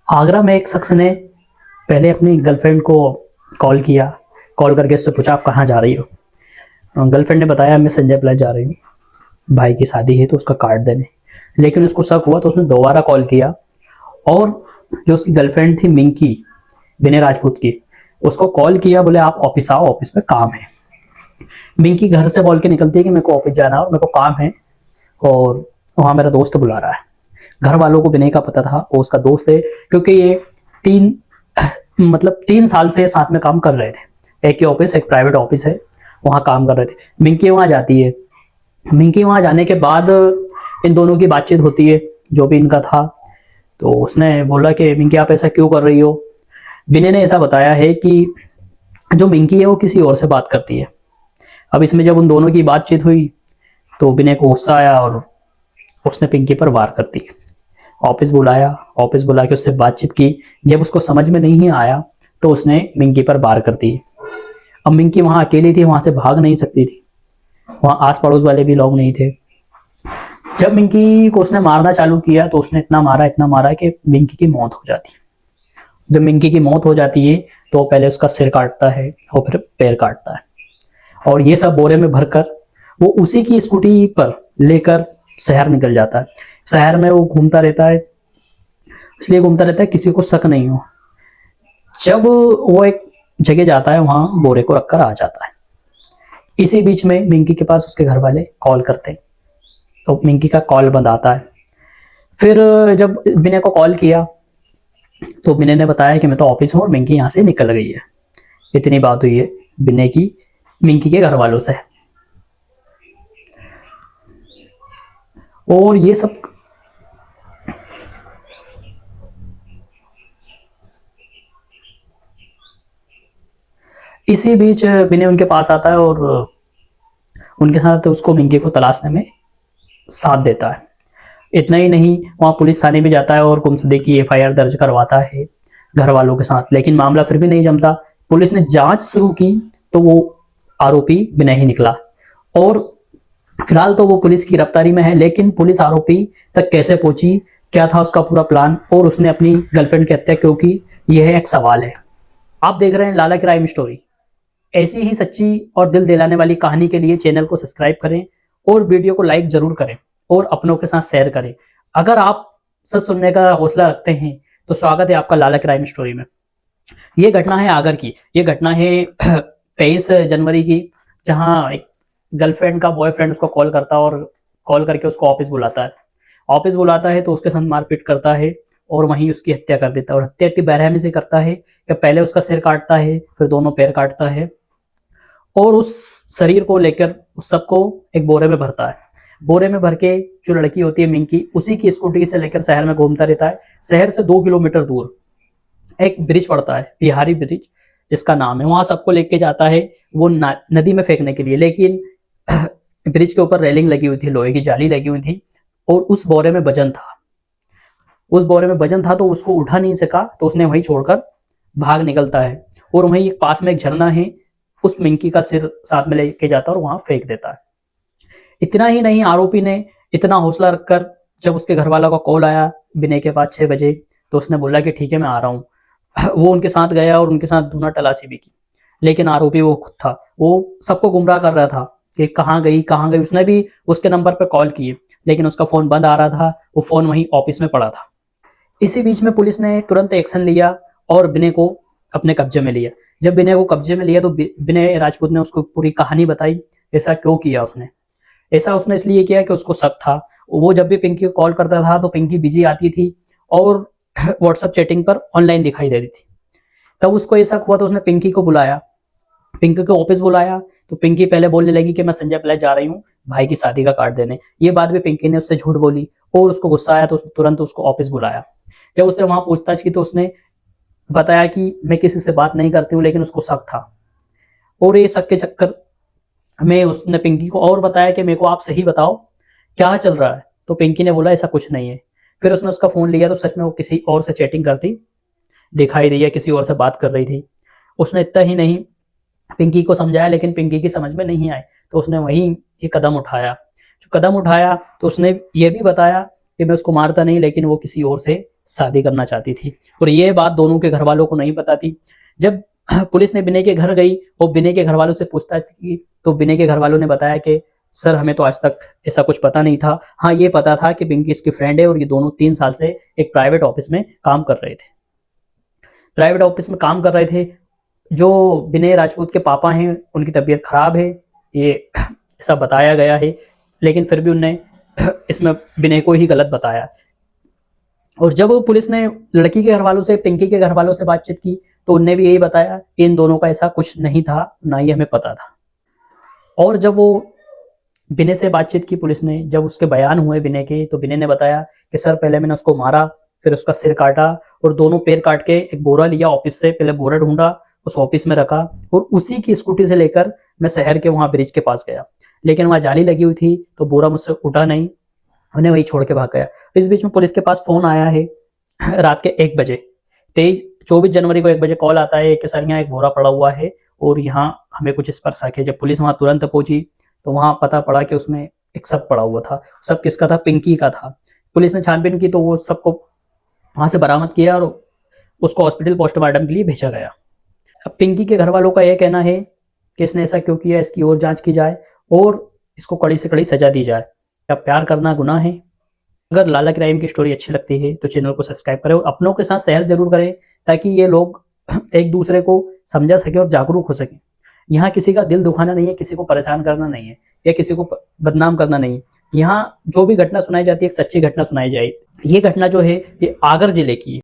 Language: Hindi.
आगरा में एक शख्स ने पहले अपनी गर्लफ्रेंड को कॉल किया। कॉल करके उससे पूछा आप कहाँ जा रही हो। गर्लफ्रेंड ने बताया मैं संजय प्लाजा जा रही हूँ, भाई की शादी है तो उसका कार्ड देने। लेकिन उसको शक हुआ तो उसने दोबारा कॉल किया और जो उसकी गर्लफ्रेंड थी मिंकी, विनय राजपूत की, उसको कॉल किया। बोले आप ऑफिस आओ, ऑफिस में काम है। मिंकी घर से बोल के निकलती है कि मेरे को ऑफिस जाना है और मेरे को काम है और वहाँ मेरा दोस्त बुला रहा है। घर वालों को विनय का पता था वो उसका दोस्त है, क्योंकि ये तीन 3 साल से साथ में काम कर रहे थे। एक ही ऑफिस, एक प्राइवेट ऑफिस है, वहाँ काम कर रहे थे। मिंकी वहाँ जाती है। मिंकी वहाँ जाने के बाद इन दोनों की बातचीत होती है, जो भी इनका था। तो उसने बोला कि मिंकी आप ऐसा क्यों कर रही हो। विनय ने ऐसा बताया है कि जो मिंकी है वो किसी और से बात करती है। अब इसमें जब उन दोनों की बातचीत हुई तो विनय को गुस्सा आया और उसने पिंकी पर वार कर दी। ऑफिस बुलाया, ऑफिस बुला के उससे बातचीत की। जब उसको समझ में नहीं आया तो उसने मिंकी पर वार कर दी। अब मिंकी वहां अकेली थी, वहां से भाग नहीं सकती थी, वहां आस पड़ोस वाले भी लोग नहीं थे। जब मिंकी को उसने मारना चालू किया तो उसने इतना मारा कि मिंकी की मौत हो जाती है। जब मिंकी की मौत हो जाती है तो पहले उसका सिर काटता है और फिर पैर काटता है, और ये सब बोरे में भरकर वो उसी की स्कूटी पर लेकर शहर निकल जाता है। शहर में वो घूमता रहता है, इसलिए घूमता रहता है किसी को शक नहीं हो। जब वो एक जगह जाता है वहां बोरे को रखकर आ जाता है। इसी बीच में मिंकी के पास उसके घर वाले कॉल करते हैं तो मिंकी का कॉल बंद आता है। फिर जब विनय को कॉल किया तो विनय ने बताया कि मैं तो ऑफिस हूँ और मिंकी यहाँ से निकल गई है। इतनी बात हुई है विनय की मिंकी के घर वालों से। और ये सब इसी बीच विनय उनके पास आता है और उनके साथ उसको मिंकी को तलाशने में साथ देता है। इतना ही नहीं, वहां पुलिस थाने भी जाता है और गुमशुदगी की एफआईआर दर्ज करवाता है घर वालों के साथ। लेकिन मामला फिर भी नहीं जमता। पुलिस ने जांच शुरू की तो वो आरोपी विनय ही निकला। और फिलहाल तो वो पुलिस की गिरफ्तारी में है, लेकिन पुलिस आरोपी तक कैसे पहुंची, क्या था उसका पूरा प्लान और उसने अपनी गर्लफ्रेंड की हत्या क्यों की, यह एक सवाल है। आप देख रहे हैं लाला क्राइम स्टोरी। ऐसी ही सच्ची और दिल दिलाने वाली कहानी के लिए चैनल को सब्सक्राइब करें और वीडियो को लाइक जरूर करें और अपनों के साथ शेयर करें। अगर आप सच सुनने का हौसला रखते हैं तो स्वागत है आपका लाला क्राइम स्टोरी में। ये घटना है आगर की। ये घटना है 23 जनवरी की, जहां एक गर्लफ्रेंड का बॉयफ्रेंड उसको कॉल करता और कॉल करके उसको ऑफिस बुलाता है। ऑफिस बुलाता है तो उसके साथ मारपीट करता है और वहीं उसकी हत्या कर देता है। और हत्या इतनी बेरहमी से करता है कि पहले उसका सिर काटता है, फिर दोनों पैर काटता है और उस शरीर को लेकर उस सबको एक बोरे में भरता है। बोरे में भर के जो लड़की होती है मिंकी, उसी की स्कूटी से लेकर शहर में घूमता रहता है। शहर से 2 किलोमीटर दूर एक ब्रिज पड़ता है, बिहारी ब्रिज जिसका नाम है, वहां सबको लेके जाता है वो नदी में फेंकने के लिए। लेकिन ब्रिज के ऊपर रेलिंग लगी हुई थी, लोहे की जाली लगी हुई थी और उस बोरे में वजन था। उस बोरे में वजन था तो उसको उठा नहीं सका, तो उसने वहीं छोड़कर भाग निकलता है। और वहीं एक पास में एक झरना है, उस मिंकी का सिर साथ में लेके जाता है और वहां फेंक देता है। इतना ही नहीं, आरोपी ने इतना हौसला रखकर जब उसके घर वालों का कॉल आया विनय के पास 6 बजे, तो उसने बोला कि ठीक है मैं आ रहा हूँ। वो उनके साथ गया और उनके साथ ढूंढा तलाशी भी की। लेकिन आरोपी वो खुद था, वो सबको गुमराह कर रहा था कि कहाँ गई कहाँ गई। उसने भी उसके नंबर पर कॉल किए लेकिन उसका फोन बंद आ रहा था, वो फोन वहीं ऑफिस में पड़ा था। इसी बीच में पुलिस ने तुरंत एक्शन लिया और विनय को अपने कब्जे में लिया। जब विनय को कब्जे में लिया तो विनय राजपूत ने उसको पूरी कहानी बताई, ऐसा क्यों किया उसने। ऐसा उसने इसलिए किया कि उसको शक था। वो जब भी पिंकी को कॉल करता था तो पिंकी बिजी आती थी और व्हाट्सएप चैटिंग पर ऑनलाइन दिखाई देती थी। तब उसको ऐसा हुआ तो उसने पिंकी को बुलाया, पिंकी को ऑफिस बुलाया। तो पिंकी पहले बोलने लगी कि मैं संजय प्लाजा जा रही हूँ भाई की शादी का कार्ड देने। ये बात भी पिंकी ने उससे झूठ बोली और उसको गुस्सा आया तो उसने तुरंत उसको ऑफिस बुलाया। जब उससे वहां पूछताछ की तो उसने बताया कि मैं किसी से बात नहीं करती हूँ, लेकिन उसको शक था। और ये शक के चक्कर में उसने पिंकी को और बताया कि मेरे को आप सही बताओ क्या चल रहा है। तो पिंकी ने बोला ऐसा कुछ नहीं है। फिर उसने उसका फोन लिया तो सच में वो किसी और से चैटिंग करती दिखाई दी है, किसी और से बात कर रही थी। उसने इतना ही नहीं पिंकी को समझाया, लेकिन पिंकी की समझ में नहीं आए तो उसने वहीं ये कदम उठाया। जो कदम उठाया तो उसने ये भी बताया कि मैं उसको मारता नहीं, लेकिन वो किसी और से शादी करना चाहती थी। और ये बात दोनों के घर वालों को नहीं पता थी। जब पुलिस ने विनय के घर गई और विनय के घर वालों से पूछताछ की, तो विनय के घर वालों ने बताया कि सर, हमें तो आज तक ऐसा कुछ पता नहीं था। हाँ, ये पता था कि पिंकी इसकी फ्रेंड है और ये दोनों 3 साल से एक प्राइवेट ऑफिस में काम कर रहे थे। प्राइवेट ऑफिस में काम कर रहे थे। जो विनय राजपूत के पापा हैं, उनकी तबीयत खराब है, ये ऐसा बताया गया है, लेकिन फिर भी उनने इसमें विनय को ही गलत बताया। और जब पुलिस ने लड़की के घर वालों से, पिंकी के घर वालों से बातचीत की, तो उनने भी यही बताया कि इन दोनों का ऐसा कुछ नहीं था, ना ही हमें पता था। और जब वो विनय से बातचीत की पुलिस ने, जब उसके बयान हुए विनय के, तो विनय ने बताया कि सर, पहले मैंने उसको मारा, फिर उसका सिर काटा और दोनों पैर काट के एक बोरा लिया ऑफिस से, पहले बोरा ढूंढा, उस ऑफिस में रखा और उसी की स्कूटी से लेकर मैं शहर के वहां ब्रिज के पास गया, लेकिन वहां जाली लगी हुई थी तो बोरा मुझसे उठा नहीं, उन्हें वही छोड़ के भाग गया। इस बीच में पुलिस के पास फोन आया है रात के 1 बजे, 24 जनवरी को 1 बजे कॉल आता है कि सर, यहाँ एक बोरा पड़ा हुआ है और यहाँ हमें कुछ इस पर शक है। जब पुलिस वहां तुरंत पहुंची तो वहां पता पड़ा कि उसमें एक शव पड़ा हुआ था। शव किसका था? पिंकी का था। पुलिस ने छानबीन की तो वो सबको वहां से बरामद किया और उसको हॉस्पिटल पोस्टमार्टम के लिए भेजा गया। अब पिंकी के घर वालों का यह कहना है कि इसने ऐसा क्यों किया, इसकी और जांच की जाए और इसको कड़ी से कड़ी सजा दी जाए। क्या प्यार करना गुनाह है? अगर लाला क्राइम की स्टोरी अच्छी लगती है तो चैनल को सब्सक्राइब करें और अपनों के साथ शेयर जरूर करें, ताकि ये लोग एक दूसरे को समझा सके और जागरूक हो सके। यहाँ किसी का दिल दुखाना नहीं है, किसी को परेशान करना नहीं है या किसी को बदनाम करना नहीं है। यहाँ जो भी घटना सुनाई जाती है एक सच्ची घटना सुनाई जाए। ये घटना जो है ये आगर जिले की है।